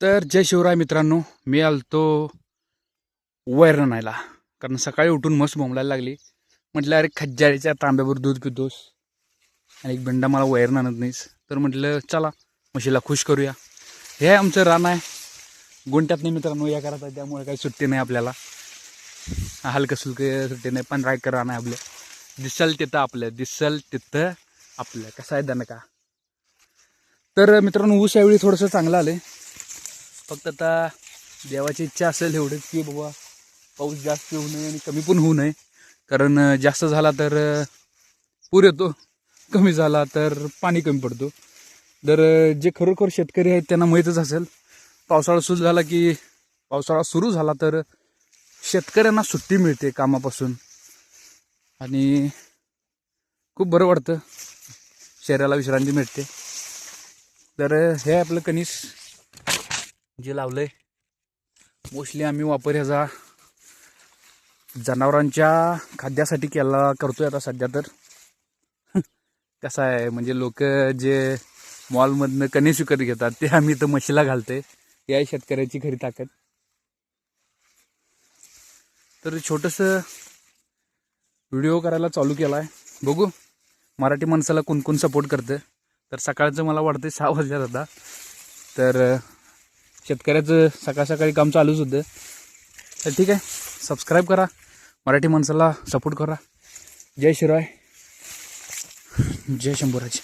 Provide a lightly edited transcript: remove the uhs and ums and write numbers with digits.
तर जय शिवराय मित्रांनो, मी आलतो वैरण आणायला. कारण सकाळी उठून मस्त बोंबलायला लागली. म्हटलं अरे खज्जारीच्या तांब्यावर दूध पितोस आणि एक बिंडा मला वैरण आणत नाहीस. तर म्हटलं चला म्हशीला खुश करूया. हे आमचं रान आहे गुंट्यात नाही मित्रांनो, या करत आहे, त्यामुळे काही सुट्टी नाही आपल्याला. हलकं सुलकं सुट्टी नाही, पण रायकर रान आहे आपलं. दिसल तिथं आपलं कसं आहे दण का. तर मित्रांनो ऊस यावेळी थोडंसं चांगलं आलं. फक्त आता देवाची इच्छा असेल एवढंच की बाबा पाऊस जास्त होऊ नये आणि कमी पण होऊ नये. कारण जास्त झाला तर पूर येतो, कमी झाला तर पाणी कमी पडतो. तर जे खरोखर शेतकरी आहेत त्यांना माहीतच असेल, पावसाळा सुरू झाला तर शेतकऱ्यांना सुट्टी मिळते कामापासून आणि खूप बरं वाटतं, शरीराला विश्रांती मिळते. तर हे आपलं कणीस जे लावलंय मोस्टली आम्ही वापर ह्याचा जनावरांच्या खाद्यासाठी करतोय आता सध्या. तर कसं आहे म्हणजे लोक जे मॉलमधनं कणीस विकत घेतात ते आम्ही इथं म्हशीला घालतोय. ही आहे शेतकऱ्याची खरी ताकद. तर छोटंसं व्हिडिओ करायला चालू केला आहे, बघू मराठी माणसाला कोण कोण सपोर्ट करतं. तर सकाळचं मला वाटतं 6 वाजल्यात आता. तर शेतकऱ्याचं सकाळ सकाळी काम चालूच होतं. तर ठीक आहे, सबस्क्राईब करा, मराठी माणसाला सपोर्ट करा. जय शिवराय, जय शंभूराज.